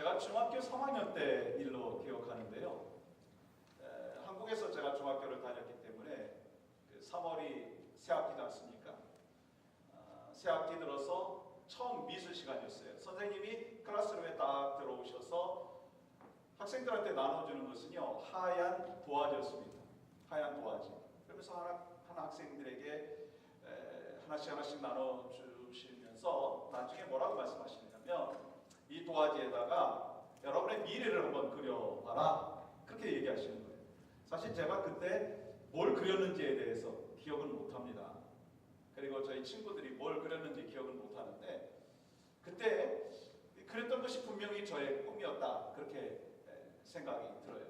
제가 중학교 3학년 때 일로 기억하는데요. 한국에서 제가 중학교를 다녔기 때문에 3월이 새학기지 않습니까? 새학기 들어서 처음 미술 시간이었어요. 선생님이 클래스룸에 딱 들어오셔서 학생들한테 나눠주는 것은요, 하얀 도화지였습니다. 하얀 도화지. 그러면서 하나 학생들에게 하나씩 나눠주시면서 나중에 뭐라고 말씀하시냐면, 이 도화지에다가 여러분의 미래를 한번 그려봐라, 그렇게 얘기하시는 거예요. 사실 제가 그때 뭘 그렸는지에 대해서 기억은 못합니다. 그리고 저희 친구들이 뭘 그렸는지 기억은 못하는데, 그때 그랬던 것이 분명히 저의 꿈이었다, 그렇게 생각이 들어요.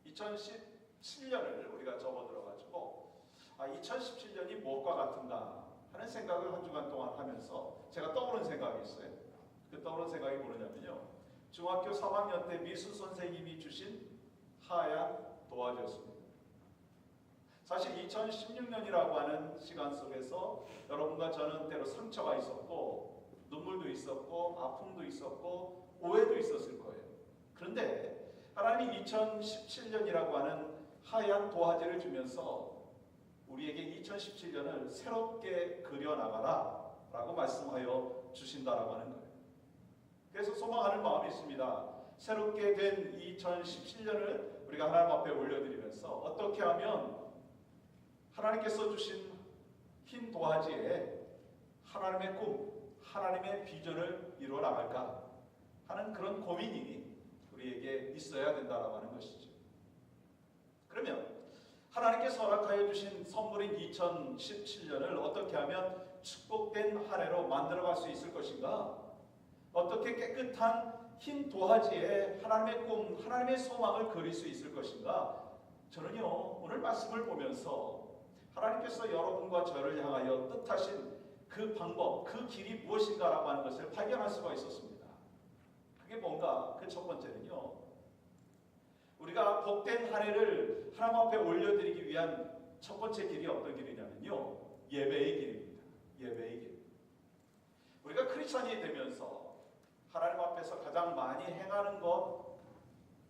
2017년을 우리가 접어들어가지고 2017년이 무엇과 같은가 하는 생각을 한 주간 동안 하면서 제가 떠오른 생각이 있어요. 그 떠오른 생각이 뭐냐면요, 중학교 3학년 때 미술 선생님이 주신 하얀 도화지였습니다. 사실 2016년이라고 하는 시간 속에서 여러분과 저는 때로 상처가 있었고, 눈물도 있었고, 아픔도 있었고, 오해도 있었을 거예요. 그런데 하나님이 2017년이라고 하는 하얀 도화지를 주면서 우리에게 2017년을 새롭게 그려나가라 라고 말씀하여 주신다라고 하는 거예요. 그래서 소망하는 마음이 있습니다. 새롭게 된 2017년을 우리가 하나님 앞에 올려드리면서 어떻게 하면 하나님께서 주신 흰 도화지에 하나님의 꿈, 하나님의 비전을 이루어 나갈까 하는 그런 고민이 우리에게 있어야 된다라고 하는 것이죠. 그러면 하나님께서 허락하여 주신 선물인 2017년을 어떻게 하면 축복된 한 해로 만들어갈 수 있을 것인가? 어떻게 깨끗한 흰 도화지에 하나님의 꿈, 하나님의 소망을 그릴 수 있을 것인가? 저는요, 오늘 말씀을 보면서 하나님께서 여러분과 저를 향하여 뜻하신 그 방법, 그 길이 무엇인가라고 하는 것을 발견할 수가 있었습니다. 그게 뭔가? 그 첫 번째는요, 우리가 복된 한 해를 하나님 앞에 올려드리기 위한 첫 번째 길이 어떤 길이냐면요, 예배의 길입니다. 예배의 길. 우리가 크리스찬이 되면서 하나님 앞에서 가장 많이 행하는 것,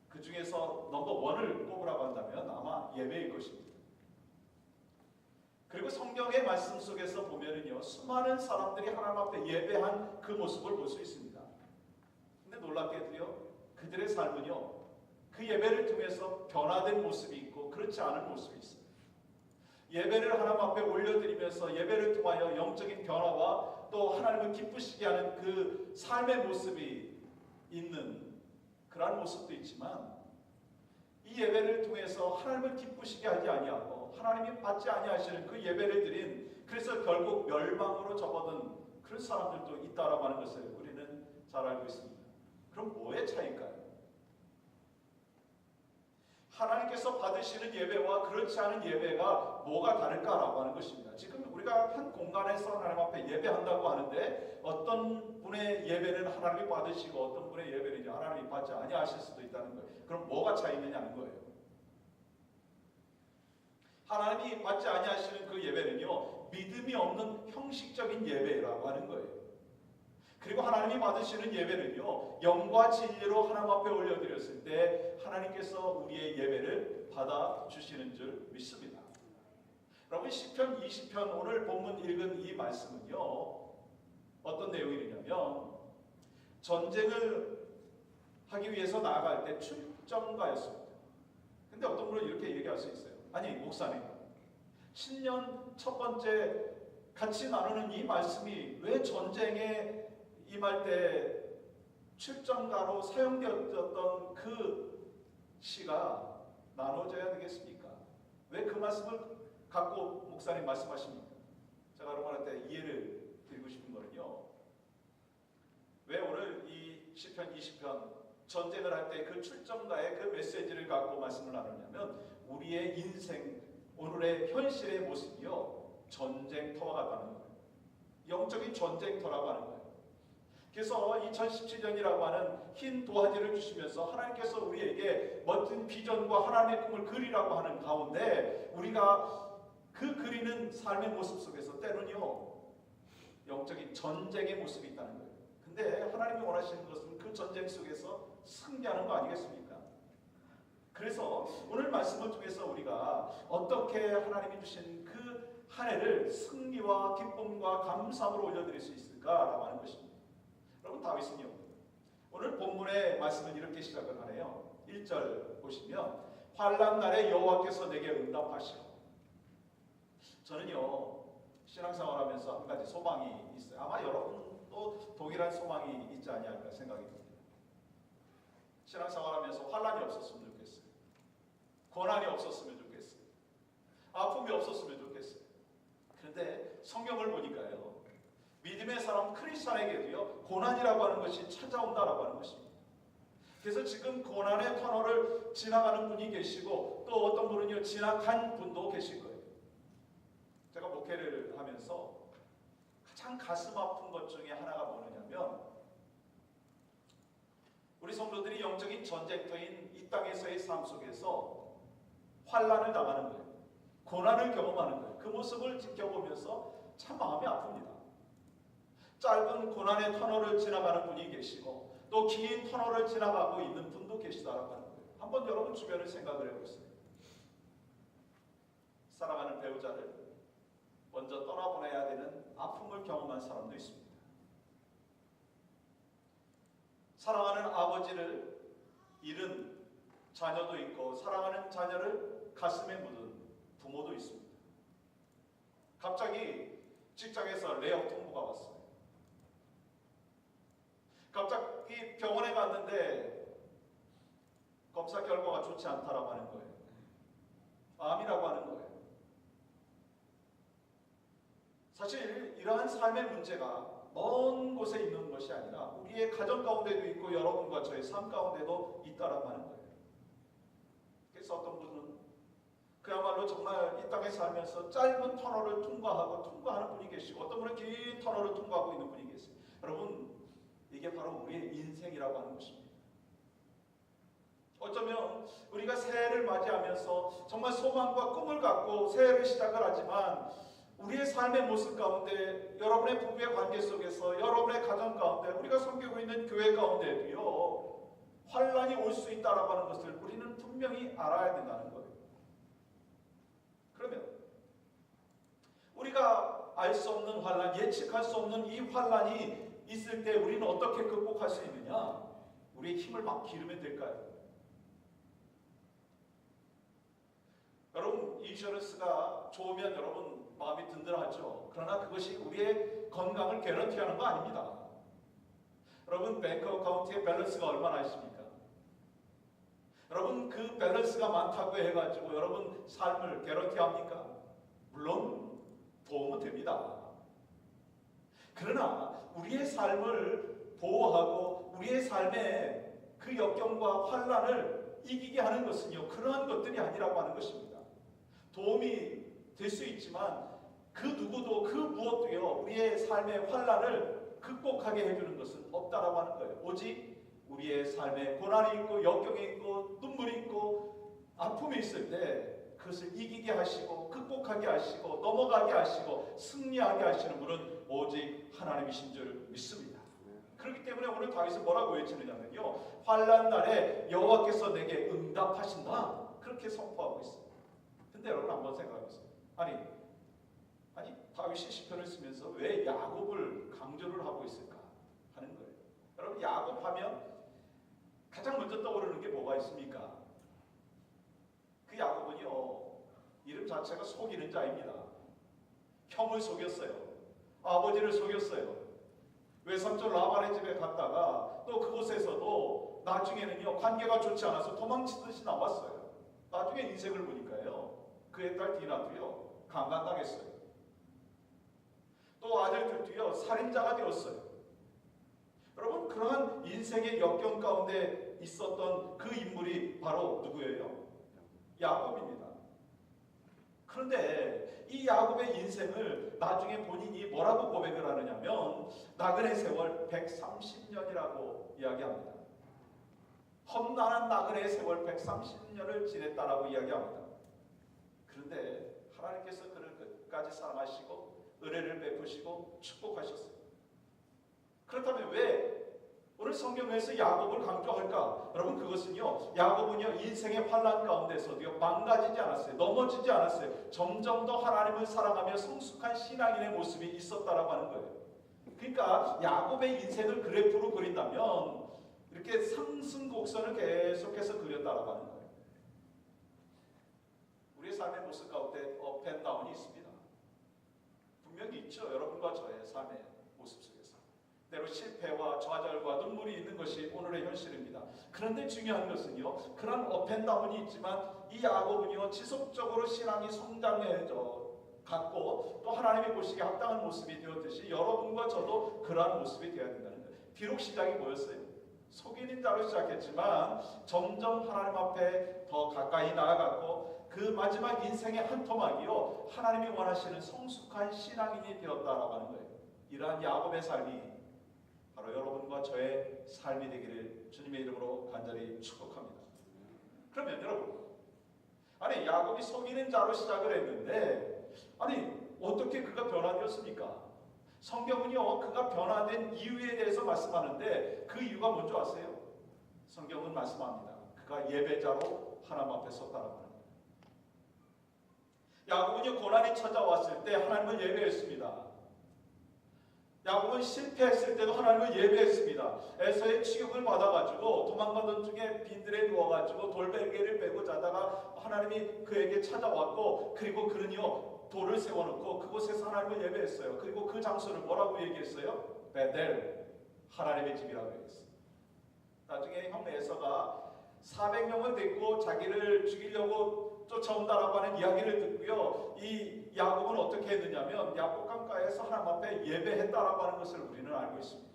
그 중에서 넘버 1을 꼽으라고 한다면 아마 예배일 것입니다. 그리고 성경의 말씀 속에서 보면은요, 수많은 사람들이 하나님 앞에 예배한 그 모습을 볼 수 있습니다. 근데 놀랍게도요, 그들의 삶은요, 그 예배를 통해서 변화된 모습이 있고 그렇지 않은 모습이 있어요. 예배를 하나님 앞에 올려드리면서 예배를 통하여 영적인 변화와 또 하나님을 기쁘시게 하는 그 삶의 모습이 있는 그러한 모습도 있지만, 이 예배를 통해서 하나님을 기쁘시게 하지 아니하고 하나님이 받지 아니하시는 그 예배를 드린, 그래서 결국 멸망으로 접어든 그런 사람들도 있다라고 하는 것을 우리는 잘 알고 있습니다. 그럼 뭐의 차이일까요? 하나님께서 받으시는 예배와 그렇지 않은 예배가 뭐가 다를까라고 하는 것입니다. 지금 우리가 한 공간에서 하나님 앞에 예배한다고 하는데, 어떤 분의 예배는 하나님이 받으시고 어떤 분의 예배는 하나님이 받지 아니하실 수도 있다는 거예요. 그럼 뭐가 차이느냐는 거예요. 하나님이 받지 아니하시는 그 예배는요, 믿음이 없는 형식적인 예배라고 하는 거예요. 그리고 하나님이 받으시는 예배는요, 영과 진리로 하나님 앞에 올려드렸을 때 하나님께서 우리의 예배를 받아주시는 줄 믿습니다. 여러분, 시편 20편 오늘 본문 읽은 이 말씀은요, 어떤 내용이냐면 전쟁을 하기 위해서 나아갈 때 출정가였습니다. 근데 어떤 분은 이렇게 얘기할 수 있어요. 아니, 목사님, 신년 첫 번째 같이 나누는 이 말씀이 왜 전쟁에 임할 때 출정가로 사용되었던 그 시가 나눠져야 되겠습니까? 왜 그 말씀을 갖고 목사님 말씀하십니까? 제가 여러분한테 이해를 드리고 싶은 거는요, 왜 오늘 이 시편 20편 전쟁을 할 때 그 출정가의 그 메시지를 갖고 말씀을 나누냐면, 우리의 인생, 오늘의 현실의 모습이요, 전쟁터와 같다는 거예요. 영적인 전쟁터라고 하는 거예요. 그래서 2017년이라고 하는 흰 도화지를 주시면서 하나님께서 우리에게 멋진 비전과 하나님의 꿈을 그리라고 하는 가운데, 우리가 그 그리는 삶의 모습 속에서 때는요, 영적인 전쟁의 모습이 있다는 거예요. 근데 하나님이 원하시는 것은 그 전쟁 속에서 승리하는 거 아니겠습니까? 그래서 오늘 말씀을 통해서 우리가 어떻게 하나님이 주신 그 한 해를 승리와 기쁨과 감사함으로 올려드릴 수 있을까라고 하는 것입니다. 여러분, 다윗은요, 오늘 본문의 말씀을 이렇게 시작을 하네요. 1절 보시면 환난 날에 여호와께서 내게 응답하시오. 저는요, 신앙생활하면서 한 가지 소망이 있어요. 아마 여러분도 동일한 소망이 있지 않을까 생각이 듭니다. 신앙생활하면서 환난이 없었으면 좋겠어요. 고난이 없었으면 좋겠어요. 아픔이 없었으면 좋겠어요. 그런데 성경을 보니까요, 믿음의 사람 크리스찬에게도요, 고난이라고 하는 것이 찾아온다라고 하는 것입니다. 그래서 지금 고난의 터널을 지나가는 분이 계시고 또 어떤 분은요, 지나간 분도 계실 거예요. 제가 목회를 하면서 가장 가슴 아픈 것 중에 하나가 뭐냐면, 우리 성도들이 영적인 전쟁터인 이 땅에서의 삶 속에서 환난을 당하는 거예요. 고난을 경험하는 거예요. 그 모습을 지켜보면서 참 마음이 아픕니다. 짧은 고난의 터널을 지나가는 분이 계시고 또 긴 터널을 지나가고 있는 분도 계시다라고 하는 거예요. 한번 여러분 주변을 생각을 해보세요. 사랑하는 배우자를 먼저 떠나보내야 되는 아픔을 경험한 사람도 있습니다. 사랑하는 아버지를 잃은 자녀도 있고 사랑하는 자녀를 가슴에 묻은 부모도 있습니다. 갑자기 직장에서 레이업 통보가 왔어요. 갑자기 병원에 갔는데 검사 결과가 좋지 않다라고 하는 거예요. 암이라고 하는 거예요. 사실 이러한 삶의 문제가 먼 곳에 있는 것이 아니라 우리의 가정 가운데도 있고 여러분과 저의 삶 가운데도 있다라고 하는 거예요. 그래서 어떤 분은 그야말로 정말 이 땅에 살면서 짧은 터널을 통과하는 분이 계시고 어떤 분은 긴 터널을 통과하고 있는 분이 계세요. 여러분, 이게 바로 우리의 인생이라고 하는 것입니다. 어쩌면 우리가 새해를 맞이하면서 정말 소망과 꿈을 갖고 새해를 시작을 하지만 우리의 삶의 모습 가운데, 여러분의 부부의 관계 속에서, 여러분의 가정 가운데, 우리가 섬기고 있는 교회 가운데도요, 환난이 올 수 있다라고 하는 것을 우리는 분명히 알아야 된다는 거예요. 그러면 우리가 알 수 없는 환난, 예측할 수 없는 이 환난이 있을 때 우리는 어떻게 극복할 수 있느냐? 우리의 힘을 막 기르면 될까요? 여러분, 인슈런스가 좋으면 여러분 마음이 든든하죠. 그러나 그것이 우리의 건강을 개런티하는 거 아닙니다. 여러분, 뱅크 어카운트의 밸런스가 얼마나 있습니까? 여러분, 그 밸런스가 많다고 해가지고 여러분 삶을 개런티합니까? 물론 도움은 됩니다. 그러나 우리의 삶을 보호하고 우리의 삶의 그 역경과 환난을 이기게 하는 것은요, 그러한 것들이 아니라고 하는 것입니다. 도움이 될 수 있지만 그 누구도 그 무엇도요, 우리의 삶의 환난을 극복하게 해주는 것은 없다라고 하는 거예요. 오직 우리의 삶에 고난이 있고 역경이 있고 눈물이 있고 아픔이 있을 때 그것을 이기게 하시고 극복하게 하시고 넘어가게 하시고 승리하게 하시는 분은 오직 하나님이신 줄 믿습니다. 그렇기 때문에 오늘 다윗은 뭐라고 외치느냐면요, 환난 날에 여호와께서 내게 응답하신다, 그렇게 선포하고 있어요. 근데 여러분 한번 생각해보세요. 아니 다윗이 시편을 쓰면서 왜 야곱을 강조를 하고 있을까 하는 거예요. 여러분, 야곱하면 가장 먼저 떠오르는 게 뭐가 있습니까? 그 야곱은요, 이름 자체가 속이는 자입니다. 형을 속였어요. 아버지를 속였어요. 외삼촌 라반의 집에 갔다가 또 그곳에서도 나중에는요, 관계가 좋지 않아서 도망치듯이 나왔어요. 나중에 인생을 보니까요, 그의 딸 디나도요, 강간당했어요. 또 아들들도요, 살인자가 되었어요. 여러분, 그러한 인생의 역경 가운데 있었던 그 인물이 바로 누구예요? 야곱입니다. 그런데 이 야곱의 인생을 나중에 본인이 뭐라고 고백을 하느냐면 나그네 세월 130년이라고 이야기합니다. 험난한 나그네 세월 130년을 지냈다라고 이야기합니다. 그런데 하나님께서 그를 끝까지 사랑하시고 은혜를 베푸시고 축복하셨어요. 그렇다면 왜 오늘 성경에서 야곱을 강조할까? 여러분 그것은요, 야곱은요 인생의 환난 가운데서도요 망가지지 않았어요. 넘어지지 않았어요. 점점 더 하나님을 사랑하며 성숙한 신앙인의 모습이 있었다라고 하는 거예요. 그러니까 야곱의 인생을 그래프로 그린다면 이렇게 상승 곡선을 계속해서 그렸다라고 하는 거예요. 우리의 삶의 모습 가운데 업앤다운이 있습니다. 분명히 있죠. 여러분과 저의 삶의 모습 속에서 때로 실패와 좌절과 눈물이 있는 것이 오늘의 현실입니다. 그런데 중요한 것은요, 그런 업앤다운이 있지만 이 야곱은요 지속적으로 신앙이 성장해져 갖고 또 하나님이 보시기에 합당한 모습이 되었듯이 여러분과 저도 그러한 모습이 되어야 된다는 거예요. 비록 시작이 뭐였어요? 속이는 자로 시작했지만 점점 하나님 앞에 더 가까이 나아갔고 그 마지막 인생의 한 토막이요 하나님이 원하시는 성숙한 신앙인이 되었다라고 하는 거예요. 이러한 야곱의 삶이 바로 여러분과 저의 삶이 되기를 주님의 이름으로 간절히 축복합니다. 그러면 여러분, 아니 야곱이 속이는 자로 시작을 했는데 아니 어떻게 그가 변화되었습니까? 성경은요 그가 변화된 이유에 대해서 말씀하는데 그 이유가 뭔지 아세요? 성경은 말씀합니다. 그가 예배자로 하나님 앞에 섰다라고 합니다. 야곱은요 고난이 찾아왔을 때 하나님을 예배했습니다. 야곱은 실패했을 때도 하나님을 예배했습니다. 에서의 취급을 받아가지고 도망가던 중에 빈들에 누워가지고 돌베개를 빼고 자다가 하나님이 그에게 찾아왔고 그리고 그는요 돌을 세워놓고 그곳에서 하나님을 예배했어요. 그리고 그 장소를 뭐라고 얘기했어요? 베델, 하나님의 집이라고 얘기했어요. 나중에 형 에서가 400명을 데리고 자기를 죽이려고 쫓아온다라고 하는 이야기를 듣고요. 이 야곱은 어떻게 했느냐면 야곱 강가에서 하나님 앞에 예배했다라고 하는 것을 우리는 알고 있습니다.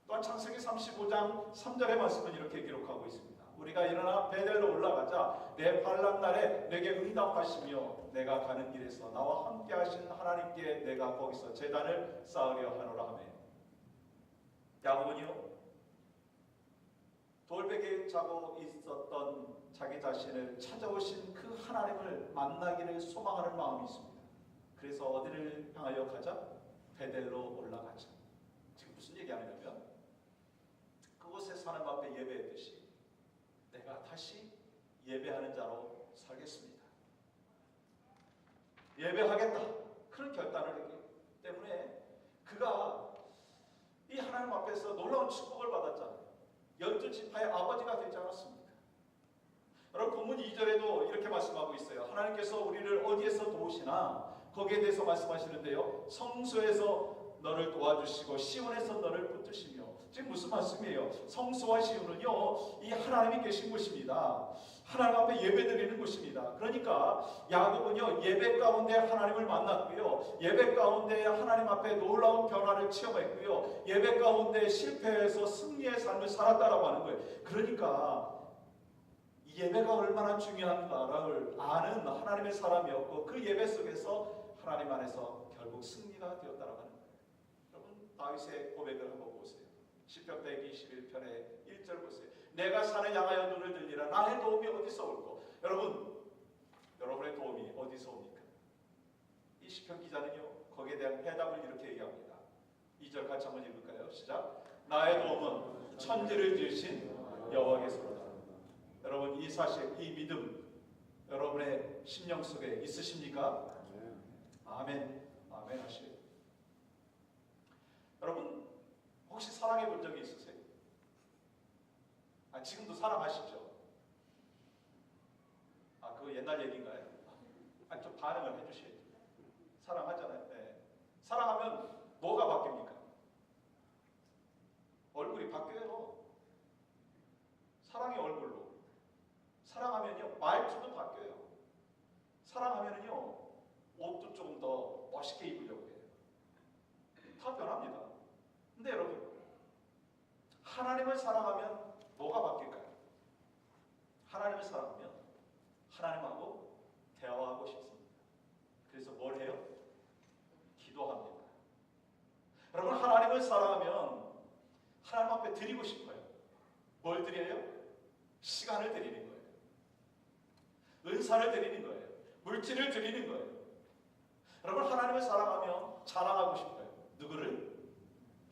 또한 창세기 35장 3절의 말씀은 이렇게 기록하고 있습니다. 우리가 일어나 베델로 올라가자 내 환난 날에 내게 응답하시며 내가 가는 길에서 나와 함께 하신 하나님께 내가 거기서 제단을 쌓으려 하노라 하며 야곱은요 돌베개에 자고 있었던 자기 자신을 찾아오신 그 하나님을 만나기를 소망하는 마음이 있습니다. 그래서 어디를 향하여 가자? 베델로 올라가자. 지금 무슨 얘기하냐면 그곳에서 하나님 앞에 예배했듯이 내가 다시 예배하는 자로 살겠습니다. 예배하겠다. 그런 결단을 했기 때문에 그가 이 하나님 앞에서 놀라운 축복을 받았잖아요. 12지파의 아버지가 되지 않았습니까? 여러분 본문 2절에도 이렇게 말씀하고 있어요. 하나님께서 우리를 어디에서 도우시나 거기에 대해서 말씀하시는데요. 성소에서 너를 도와주시고 시온에서 너를 붙드시며 지금 무슨 말씀이에요? 성소와 시온은요 이 하나님이 계신 곳입니다. 하나님 앞에 예배드리는 곳입니다. 그러니까 야곱은요 예배 가운데 하나님을 만났고요 예배 가운데 하나님 앞에 놀라운 변화를 체험했고요 예배 가운데 실패해서 승리의 삶을 살았다라고 하는 거예요. 그러니까 예배가 얼마나 중요한가를 아는 하나님의 사람이었고 그 예배 속에서 하나님 안에서 결국 승리가 되었다라고 하는 거예요. 여러분 다윗의 고백을 한번 보세요. 시편 121편의 1절 보세요. 내가 산을 향하여 눈을 들리라 나의 도움이 어디서 올고. 여러분의 도움이 어디서 옵니까? 이 시편 기자는요 거기에 대한 해답을 이렇게 얘기합니다. 2절 같이 한번 읽을까요? 시작. 나의 도움은 천지를 지으신 여호와께서로다. 여러분 이 사실, 이 믿음 여러분의 심령 속에 있으십니까? 아멘, 아멘 하시오. 여러분 혹시 사랑해 본 적이 있으세요? 지금도 사랑하시죠? 그거 옛날 얘기인가요? 좀 반응을 해주셔야죠. 사랑하잖아요. 네. 사랑하면 뭐가 바뀝니까? 얼굴이 바뀌어요. 사랑의 얼굴로. 사랑하면요 말투도 바뀌어요. 사랑하면요 옷도 조금 더 멋있게 입으려고 해요. 다 변합니다. 근데 여러분 하나님을 사랑하면 뭐가 바뀔까요? 하나님을 사랑하면 하나님하고 대화하고 싶습니다. 그래서 뭘 해요? 기도합니다. 여러분 하나님을 사랑하면 하나님 앞에 드리고 싶어요. 뭘 드려요? 시간을 드리는 거예요. 은사를 드리는 거예요. 물질을 드리는 거예요. 여러분 하나님을 사랑하면 자랑하고 싶어요. 누구를?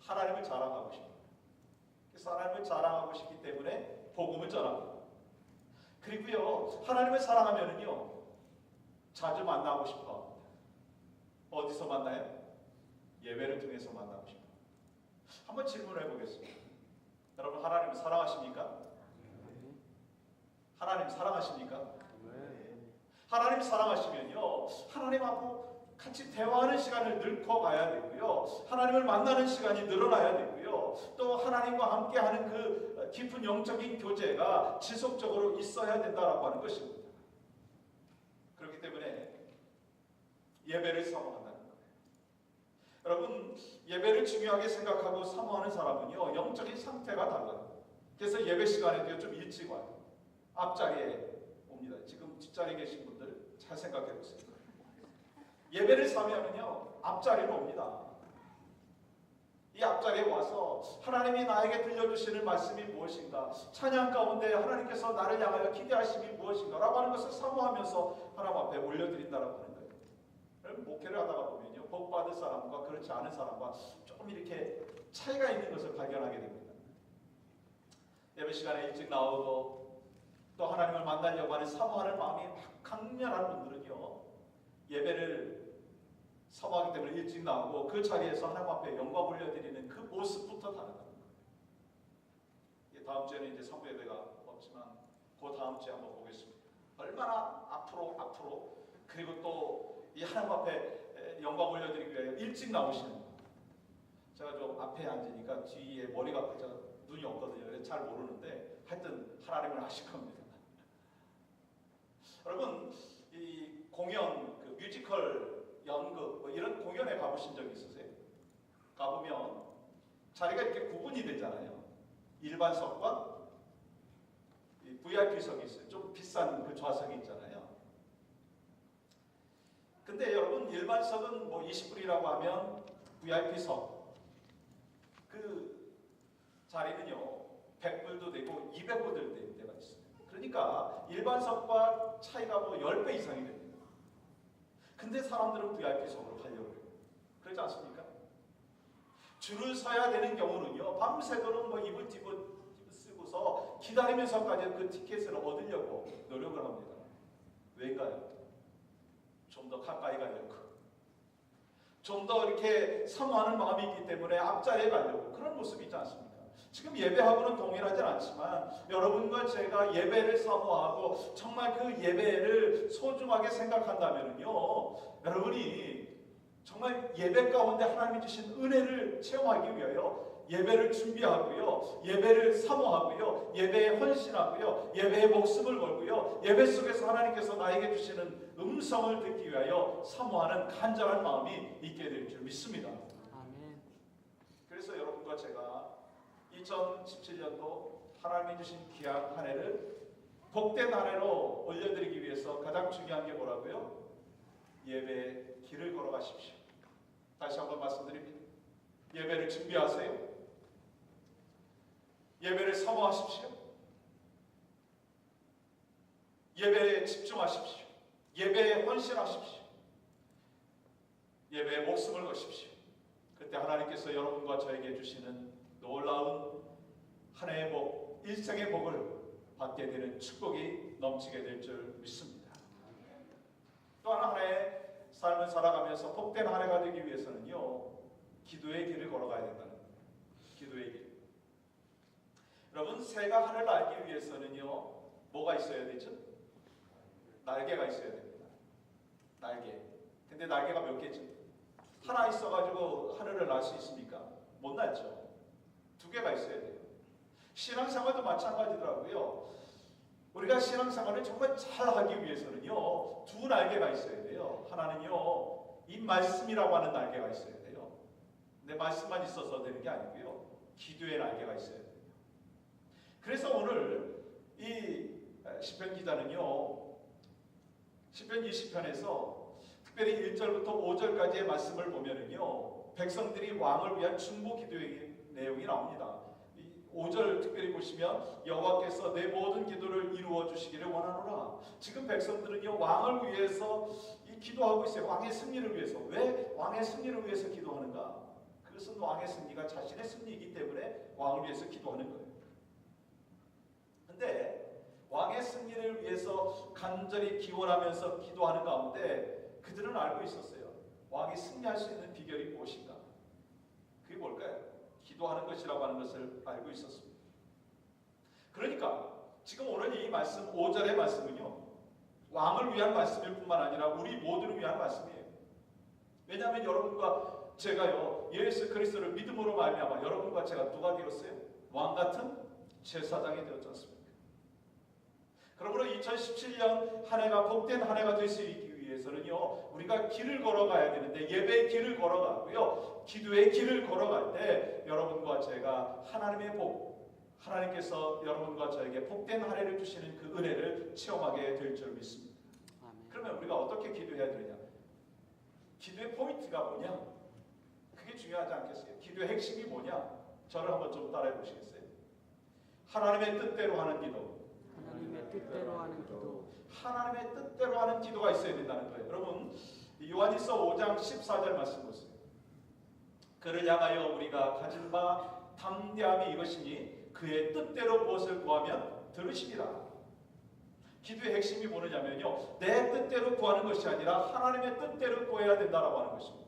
하나님을 자랑하고 싶어요. 그래서 하나님을 자랑하고 싶기 때문에 복음을 전합니다. 그리고요, 하나님을 사랑하면은요, 자주 만나고 싶어 합니다. 어디서 만나요? 예배를 통해서 만나고 싶어. 한번 질문해 보겠습니다. 여러분, 하나님을 사랑하십니까? 하나님 사랑하십니까? 하나님 사랑하시면요, 하나님하고 같이 대화하는 시간을 늘커가야 되고요, 하나님을 만나는 시간이 늘어나야 되고요, 또 하나님과 함께하는 그 깊은 영적인 교제가 지속적으로 있어야 된다라고 하는 것입니다. 그렇기 때문에 예배를 사모한다는 거예요. 여러분, 예배를 중요하게 생각하고 사모하는 사람은요, 영적인 상태가 달라요. 그래서 예배 시간에도 좀 일찍 와요. 앞자리에 옵니다. 지금 뒷자리에 계신 분들 잘 생각해 보세요. 예배를 사면은요, 앞자리로 옵니다. 이 앞자리에 와서 하나님이 나에게 들려주시는 말씀이 무엇인가, 찬양 가운데 하나님께서 나를 향하여 기대하심이 무엇인가 라고 하는 것을 사모하면서 하나님 앞에 올려드린다라고 하는 거예요. 여러분, 목회를 하다가 보면요, 복받을 사람과 그렇지 않은 사람과 조금 이렇게 차이가 있는 것을 발견하게 됩니다. 예배 시간에 일찍 나오고 또 하나님을 만나려고 하는 사모하는 마음이 막 강렬한 분들은요, 예배를 사모하기 때문에 일찍 나오고 그 자리에서 하나님 앞에 영광 올려드리는 그 모습부터 다르다는 거예요. 다음 주에는 이제 성부 예배가 없지만 그 다음 주에 한번 보겠습니다. 얼마나 앞으로 그리고 또 이 하나님 앞에 영광 올려드리기 위해 일찍 나오시는 거예요. 제가 좀 앞에 앉으니까 뒤에 머리가 눈이 없거든요. 잘 모르는데 하여튼 하나님을 아실 겁니다. 여러분, 이 공연, 그 뮤지컬, 연극 뭐 이런 공연에 가보신 적 있으세요? 가보면 자리가 이렇게 구분이 되잖아요. 일반석과 VIP석이 있어요. 좀 비싼 그 좌석이 있잖아요. 근데 여러분, 일반석은 뭐 20불이라고 하면 VIP석 그 자리는요 100불도 되고 200불도 되는 데가 있어요. 그러니까 일반석과 차이가 뭐 10배 이상이 됩니다. 근데 사람들은 VIP석으로 가려고 해요. 그렇지 않습니까? 줄을 서야 되는 경우는요, 밤새도록 뭐 이불 쓰고서 기다리면서까지 그 티켓을 얻으려고 노력을 합니다. 왜인가요? 좀 더 가까이 가려고, 좀 더 이렇게 사모하는 마음이 있기 때문에 앞자리에 가려고, 그런 모습이 있지 않습니까? 지금 예배하고는 동일하진 않지만 여러분과 제가 예배를 사모하고 정말 그 예배를 소중하게 생각한다면요, 여러분이 정말 예배 가운데 하나님이 주신 은혜를 체험하기 위하여 예배를 준비하고요, 예배를 사모하고요, 예배에 헌신하고요, 예배에 목숨을 걸고요, 예배 속에서 하나님께서 나에게 주시는 음성을 듣기 위하여 사모하는 간절한 마음이 있게 될 줄 믿습니다. 아멘. 그래서 여러분과 제가 2017년도 하나님이 주신 귀한 한 해를 복된 한 해로 올려드리기 위해서 가장 중요한 게 뭐라고요? 예배의 길을 걸어가십시오. 다시 한번 말씀드립니다. 예배를 준비하세요. 예배를 사모하십시오. 예배에 집중하십시오. 예배에 헌신하십시오. 예배에 목숨을 거십시오. 그때 하나님께서 여러분과 저에게 주시는 놀라운 한 해의 복, 일생의 복을 받게 되는 축복이 넘치게 될 줄 믿습니다. 또 하나의 삶을 살아가면서 복된 한 해가 되기 위해서는요, 기도의 길을 걸어가야 된다는 거예요. 기도의 길. 여러분, 새가 하늘을 날기 위해서는요, 뭐가 있어야 되죠? 날개가 있어야 됩니다. 날개. 근데 날개가 몇 개죠? 하나 있어가지고 하늘을 날 수 있습니까? 못 날죠. 2개가 있어야 돼요. 신앙생활도 마찬가지더라고요. 우리가 신앙생활을 정말 잘하기 위해서는요, 2 날개가 있어야 돼요. 하나는요, 이 말씀이라고 하는 날개가 있어야 돼요. 근데 말씀만 있어서 되는 게 아니고요, 기도의 날개가 있어야 돼요. 그래서 오늘 이 시편 기자는요, 시편 20편에서 특별히 1절부터 5절까지의 말씀을 보면은요, 백성들이 왕을 위한 중보 기도의 내용이 나옵니다. 5절 특별히 보시면 여호와께서 내 모든 기도를 이루어 주시기를 원하노라. 지금 백성들은요, 왕을 위해서 이 기도하고 있어요. 왕의 승리를 위해서. 왜 왕의 승리를 위해서 기도하는가? 그 그것은 왕의 승리가 자신의 승리이기 때문에 왕을 위해서 기도하는 거예요. 근데 왕의 승리를 위해서 간절히 기원하면서 기도하는 가운데 그들은 알고 있었어요. 왕이 승리할 수 있는 비결이 무엇인가? 그게 뭘까요? 기도하는 것이라고 하는 것을 알고 있었습니다. 그러니까 지금 오늘 이 말씀 5절의 말씀은요, 왕을 위한 말씀일 뿐만 아니라 우리 모두를 위한 말씀이에요. 왜냐하면 여러분과 제가요, 예수 그리스도를 믿음으로 말미암아 여러분과 제가 누가 되었어요? 왕 같은 제사장이 되었지 않습니까? 그러므로 2017년 한 해가 복된 한 해가 될 수 있기 위해서는요, 우리가 길을 걸어가야 되는데, 예배의 길을 걸어가고요, 기도의 길을 걸어갈 때 여러분과 제가 하나님의 복, 하나님께서 여러분과 저에게 복된 한 해를 주시는 그 은혜를 체험하게 될 줄 믿습니다. 그러면 우리가 어떻게 기도해야 되느냐? 기도의 포인트가 뭐냐? 그게 중요하지 않겠어요? 기도의 핵심이 뭐냐? 저를 한번 좀 따라해 보시겠어요? 하나님의 뜻대로 하는 기도. 하나님의 뜻대로 하는 기도. 하나님의 뜻대로 하는 기도가 있어야 된다는 거예요. 여러분, 요한일서 5장 14절 말씀 보세요. 그를 향하여 우리가 가진 바 담대함이 이것이니 그의 뜻대로 무엇을 구하면 들으시리라. 기도의 핵심이 뭐냐면요, 내 뜻대로 구하는 것이 아니라 하나님의 뜻대로 구해야 된다라고 하는 것입니다.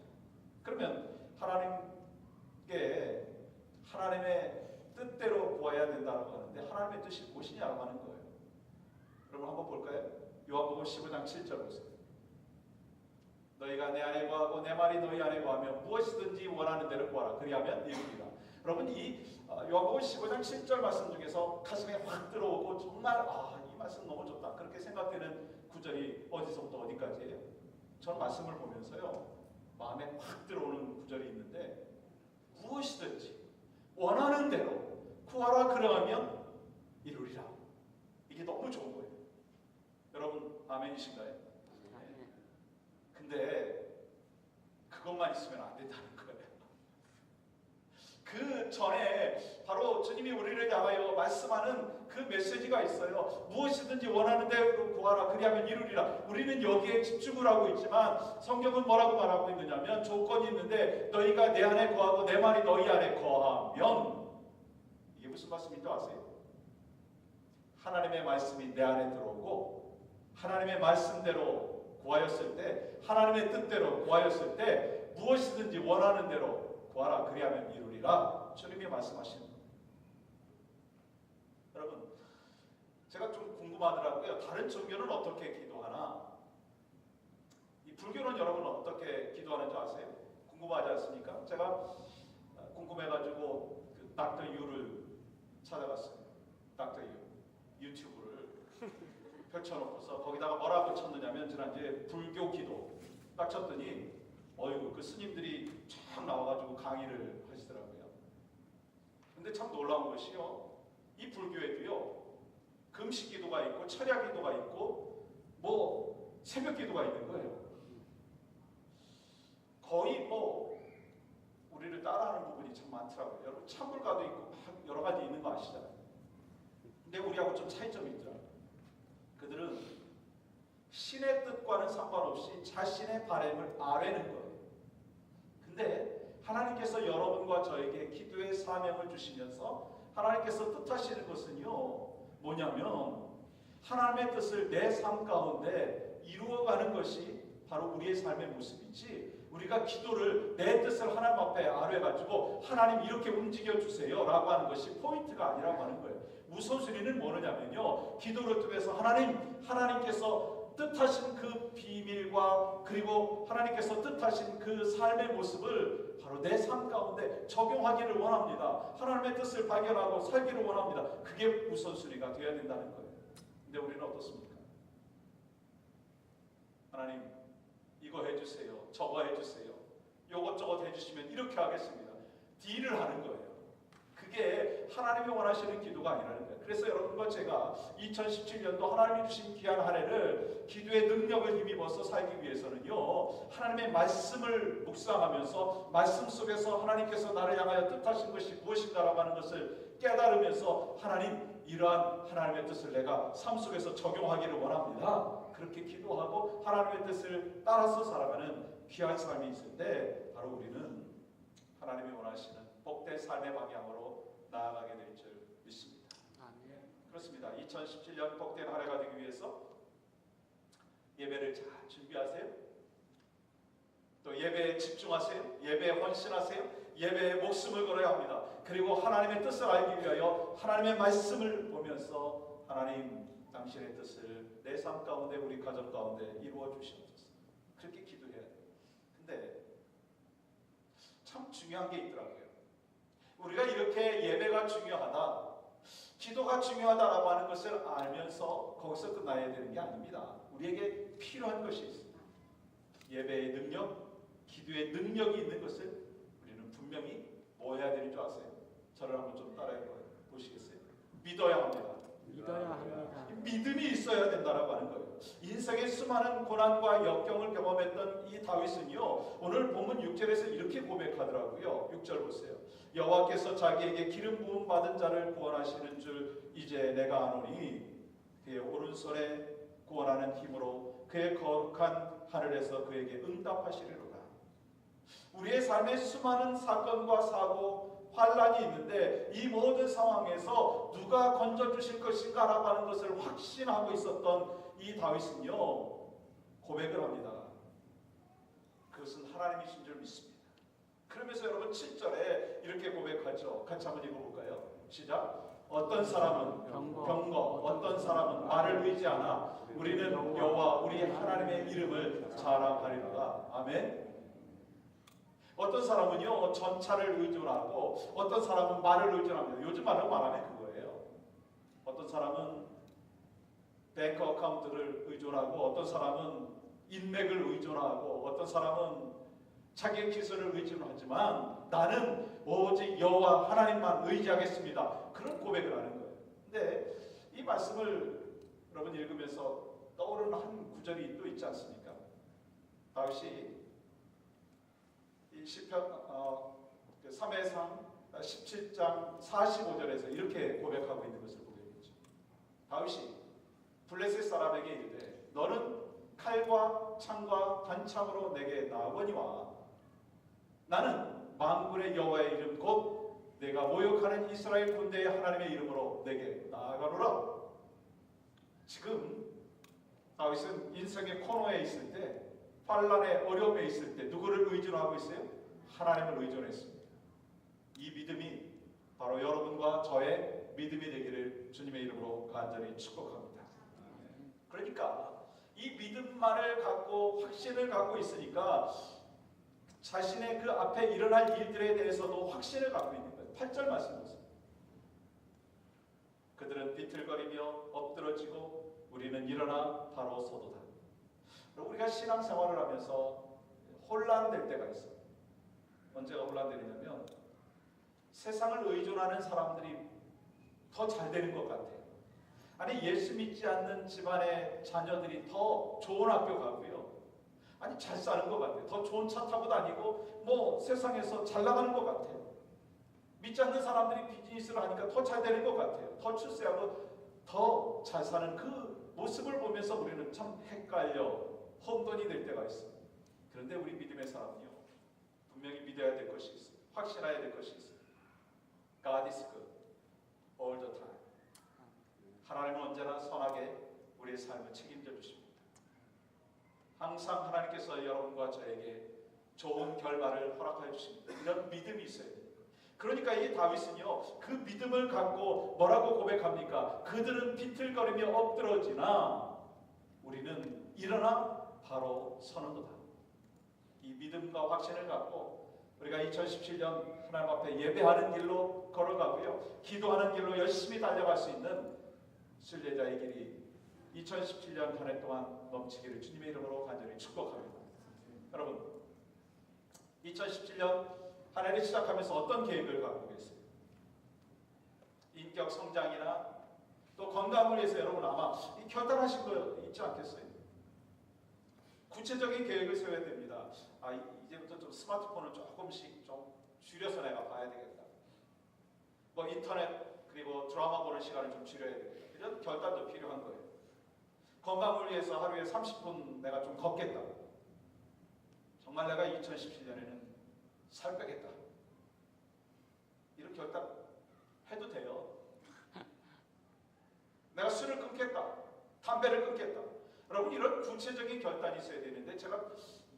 그러면 하나님의 뜻대로 구해야 된다라고 하는데 하나님의 뜻이 무엇이냐고 하는 거예요. 여러분 한번 볼까요? 요한복음 15장 7절 보세요. 너희가 내 안에 거하고 내 말이 너희 안에 거하면 무엇이든지 원하는 대로 구하라. 그리하면 이루리라. 여러분 이 요한복음 15장 7절 말씀 중에서 가슴에 확 들어오고 정말 이 말씀 너무 좋다 그렇게 생각되는 구절이 어디서부터 어디까지예요? 전 말씀을 보면서요, 마음에 확 들어오는 구절이 있는데, 무엇이든지 원하는 대로 구하라 그러하면 이루리라. 이게 너무 좋은 거예요. 여러분 아멘이신가요? 네. 근데 그것만 있으면 안 된다는 거예요. 그 전에 바로 주님이 우리를 향하여 말씀하는 그 메시지가 있어요. 무엇이든지 원하는 대로 구하라 그리하면 이루리라. 우리는 여기에 집중을 하고 있지만 성경은 뭐라고 말하고 있느냐면, 조건이 있는데 너희가 내 안에 거하고 내 말이 너희 안에 거하면, 이게 무슨 말씀인지 아세요? 하나님의 말씀이 내 안에 들어오고 하나님의 말씀대로 구하였을 때, 하나님의 뜻대로 구하였을 때 무엇이든지 원하는 대로 구하라 그리하면 이루리라. 주님이 말씀하시는 거예요. 여러분, 제가 좀 궁금하더라고요. 다른 종교는 어떻게 기도하나? 이 불교는 여러분 어떻게 기도하는지 아세요? 궁금하지 않습니까? 제가 궁금해가지고 그 닥터 유를 찾아갔어요. 닥터 유 유튜브를 펼쳐놓고서 거기다가 뭐라고 쳤느냐면, 지난주에 불교 기도 딱 쳤더니 어이구, 그 스님들이 쫙 나와가지고 강의를 하시더라고요. 근데 참 놀라운 것이요, 이 불교에도요, 금식 기도가 있고 철야 기도가 있고 뭐 새벽 기도가 있는 거예요. 거의 뭐 우리를 따라하는 부분이 참 많더라고요. 여러분 찬불가도 있고 막 여러 가지 있는 거 아시잖아요. 근데 우리하고 좀 차이점이 있더라고요. 그들은 신의 뜻과는 상관없이 자신의 바람을 아뢰는 거예요. 근데 하나님께서 여러분과 저에게 기도의 사명을 주시면서 하나님께서 뜻하시는 것은요, 뭐냐면 하나님의 뜻을 내 삶 가운데 이루어가는 것이 바로 우리의 삶의 모습이지, 우리가 기도를 내 뜻을 하나님 앞에 아뢰가지고 하나님 이렇게 움직여 주세요 라고 하는 것이 포인트가 아니라고 하는 거예요. 우선순위는 뭐냐면요, 기도를 통해서 하나님께서 뜻하신 그 비밀과 그리고 하나님께서 뜻하신 그 삶의 모습을 바로 내 삶 가운데 적용하기를 원합니다. 하나님의 뜻을 발견하고 살기를 원합니다. 그게 우선순위가 되어야 된다는 거예요. 근데 우리는 어떻습니까? 하나님 이거 해주세요, 저거 해주세요, 요것저것 해주시면 이렇게 하겠습니다. 딜을 하는 거예요. 그게 하나님이 원하시는 기도가 아니라는 거예요. 그래서 여러분과 제가 2017년도 하나님이 주신 귀한 한 해를 기도의 능력을 힘입어서 살기 위해서는요, 하나님의 말씀을 묵상하면서 말씀 속에서 하나님께서 나를 향하여 뜻하신 것이 무엇인가라고 하는 것을 깨달으면서, 하나님 이러한 하나님의 뜻을 내가 삶 속에서 적용하기를 원합니다. 그렇게 기도하고 하나님의 뜻을 따라서 살아가는 귀한 삶이 있을 때 바로 우리는 하나님이 원하시는 복된 삶의 방향으로 나아가게 될 줄 믿습니다. 아멘. 그렇습니다. 2017년 복된 한 해가 되기 위해서 예배를 잘 준비하세요. 또 예배에 집중하세요. 예배에 헌신하세요. 예배에 목숨을 걸어야 합니다. 그리고 하나님의 뜻을 알기 위하여 하나님의 말씀을 보면서 하나님 당신의 뜻을 내 삶 가운데 우리 가정 가운데 이루어 주시옵소서. 그렇게 기도해야 돼요. 근데 참 중요한 게 있더라고요. 우리가 이렇게 예배가 중요하다, 기도가 중요하다라고 하는 것을 알면서 거기서 끝나야 되는 게 아닙니다. 우리에게 필요한 것이 있습니다. 예배의 능력, 기도의 능력이 있는 것을 우리는 분명히 뭐 해야 되는 줄 아세요? 저를 한번 좀 따라해 보시겠어요? 믿어야 합니다. 믿어야 합니다. 믿음이 있어야 된다라고 하는 거예요. 인생의 수많은 고난과 역경을 경험했던 이 다윗은요, 오늘 본문 6절에서 이렇게 고백하더라고요. 6절 보세요. 여호와께서 자기에게 기름 부음 받은 자를 구원하시는 줄 이제 내가 아노니 그의 오른손에 구원하는 힘으로 그의 거룩한 하늘에서 그에게 응답하시리로다. 우리의 삶에 수많은 사건과 사고, 환란이 있는데 이 모든 상황에서 누가 건져주실 것인가라고 하는 것을 확신하고 있었던 이 다윗은요, 고백을 합니다. 그것은 하나님이신 줄 믿습니다. 그러면서 여러분 7절에 이렇게 고백하죠. 같이 한번 읽어볼까요? 시작. 어떤 사람은 병거, 어떤 사람은 말을 의지하나 우리는 여호와 우리 하나님의 이름을 자랑하리로다. 아멘. 어떤 사람은요 전차를 의존하고 어떤 사람은 말을 의존합니다. 요즘 말로 말하면 그거예요. 어떤 사람은 뱅크 어카운트를 의존하고 어떤 사람은 인맥을 의존하고 어떤 사람은 자기의 기술을 의존하지만 나는 오직 여호와 하나님만 의지하겠습니다. 그런 고백을 하는 거예요. 근데 이 말씀을 여러분 읽으면서 떠오르는 한 구절이 또 있지 않습니까? 다윗이 이 시편 3회상 17장 45절에서 이렇게 고백하고 있는 것을 보게 되죠. 다윗이 블레셋 사람에게 이르되 너는 칼과 창과 단창으로 내게 나오거니와 나는 만군의 여호와의 이름 곧 내가 모욕하는 이스라엘 군대의 하나님의 이름으로 내게 나아가노라. 지금 다윗은 인생의 코너에 있을 때, 환란의 어려움에 있을 때 누구를 의존하고 있어요? 하나님을 의존했습니다. 이 믿음이 바로 여러분과 저의 믿음이 되기를 주님의 이름으로 간절히 축복합니다. 그러니까 이 믿음만을 갖고 확신을 갖고 있으니까 자신의 그 앞에 일어날 일들에 대해서도 확신을 갖고 있는 거예요. 8절 말씀 보세요. 그들은 비틀거리며 엎드러지고 우리는 일어나 바로 서도다. 우리가 신앙생활을 하면서 혼란될 때가 있어요. 언제가 혼란되느냐면 세상을 의존하는 사람들이 더 잘 되는 것 같아요. 아니 예수 믿지 않는 집안의 자녀들이 더 좋은 학교 가고요. 아니 잘 사는 것 같아요. 더 좋은 차 타고 다니고 뭐 세상에서 잘 나가는 것 같아요. 믿지 않는 사람들이 비즈니스를 하니까 더 잘 되는 것 같아요. 더 출세하고 더 잘 사는 그 모습을 보면서 우리는 참 헷갈려 혼돈이 될 때가 있어요. 그런데 우리 믿음의 사람은요, 분명히 믿어야 될 것이 있어요. 확신해야 될 것이 있어요. God is good all the time. 하나님은 언제나 선하게 우리의 삶을 책임져 주십니다. 항상 하나님께서 여러분과 저에게 좋은 결말을 허락하여 주십니다. 이런 믿음이 있어야 돼요. 그러니까 이 다윗은요, 그 믿음을 갖고 뭐라고 고백합니까? 그들은 비틀거리며 엎드러지나 우리는 일어나 바로 서는도다. 이 믿음과 확신을 갖고 우리가 2017년 하나님 앞에 예배하는 길로 걸어가고요, 기도하는 길로 열심히 달려갈 수 있는 순례자의 길이 2017년 한 해 동안 넘치기를 주님의 이름으로 간절히 축복합니다. 여러분, 2017년 한 해를 시작하면서 어떤 계획을 갖고 계세요? 인격 성장이나 또 건강을 위해서 여러분 아마 결단하신 거 있지 않겠어요? 구체적인 계획을 세워야 됩니다. 이제부터 좀 스마트폰을 조금씩 좀 줄여서 내가 봐야 되겠다. 뭐 인터넷 그리고 드라마 보는 시간을 좀 줄여야 되겠다. 이런 결단도 필요한 거예요. 건강을 위해서 하루에 30분 내가 좀 걷겠다. 정말 내가 2017년에는 살 빼겠다. 이런 결단 해도 돼요. 내가 술을 끊겠다, 담배를 끊겠다. 여러분 이런 구체적인 결단이 있어야 되는데 제가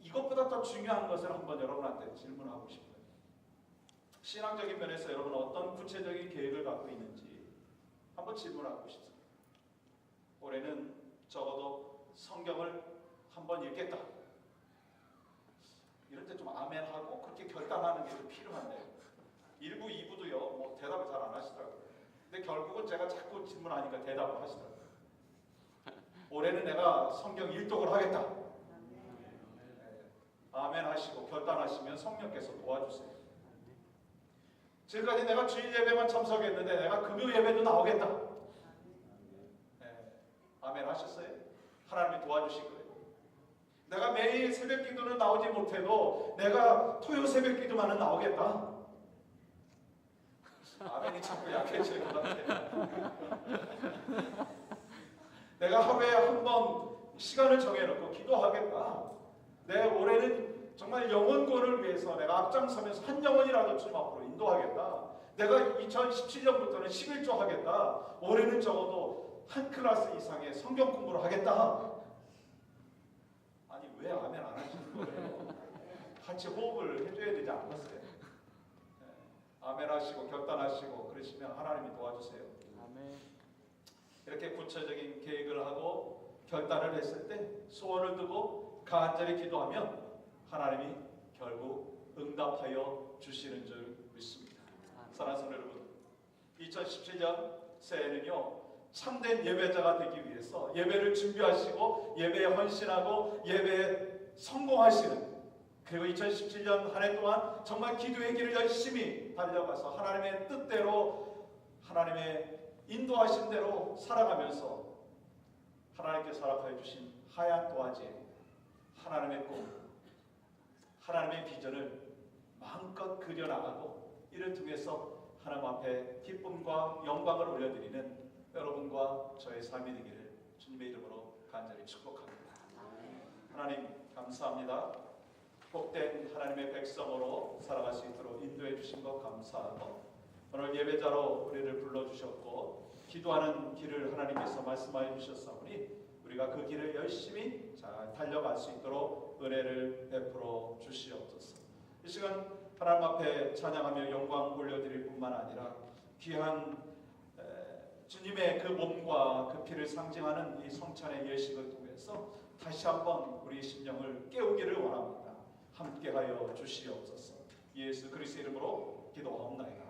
이것보다 더 중요한 것을 한번 여러분한테 질문하고 싶어요. 신앙적인 면에서 여러분 어떤 구체적인 계획을 갖고 있는지 한번 질문하고 싶습니다. 올해는 적어도 성경을 한번 읽겠다. 이럴 때 좀 아멘하고 그렇게 결단하는 게 좀 필요한데 1부, 2부도요 뭐 대답을 잘 안 하시더라고요. 근데 결국은 제가 자꾸 질문하니까 대답을 하시더라고요. 올해는 내가 성경 일독을 하겠다. 아멘 하시고 결단하시면 성령께서 도와주세요. 지금까지 내가 주일 예배만 참석했는데 내가 금요 예배도 나오겠다. 아멘 하셨어요? 하나님이 도와주실 거예요. 내가 매일 새벽 기도는 나오지 못해도 내가 토요 새벽 기도만은 나오겠다. 아멘이 자꾸 약해질 것 같아요. 내가 하루에 한 번 시간을 정해놓고 기도하겠다. 내 올해는 정말 영혼권을 위해서 내가 앞장서면서 한 영혼이라도 주님 앞으로 인도하겠다. 내가 2017년부터는 11조 하겠다. 올해는 적어도 한 클래스 이상의 성경 공부를 하겠다. 아니 왜 아멘 안 하시는 거예요? 같이 호흡을 해줘야 되지 않겠어요? 아멘 하시고 결단하시고 그러시면 하나님이 도와주세요. 아멘. 이렇게 구체적인 계획을 하고 결단을 했을 때 소원을 두고 간절히 기도하면 하나님이 결국 응답하여 주시는 줄 믿습니다. 사랑하는 성도 여러분, 2017년 새해는요 참된 예배자가 되기 위해서 예배를 준비하시고 예배에 헌신하고 예배에 성공하시는, 그리고 2017년 한 해 동안 정말 기도의 길을 열심히 달려가서 하나님의 뜻대로 하나님의 인도하신 대로 살아가면서 하나님께서 허락하여 주신 하얀 도화지에 하나님의 꿈, 하나님의 비전을 마음껏 그려나가고 이를 통해서 하나님 앞에 기쁨과 영광을 올려드리는 여러분과 저의 삶이 되기를 주님의 이름으로 간절히 축복합니다. 하나님 감사합니다. 복된 하나님의 백성으로 살아갈 수 있도록 인도해 주신 것 감사하고, 오늘 예배자로 우리를 불러주셨고 기도하는 길을 하나님께서 말씀하여 주셨사오니 우리가 그 길을 열심히 잘 달려갈 수 있도록 은혜를 베풀어 주시옵소서. 이 시간 하나님 앞에 찬양하며 영광 올려드릴 뿐만 아니라 귀한 주님의 그 몸과 그 피를 상징하는 이 성찬의 예식을 통해서 다시 한번 우리 심령을 깨우기를 원합니다. 함께하여 주시옵소서. 예수 그리스도 이름으로 기도하옵나이다.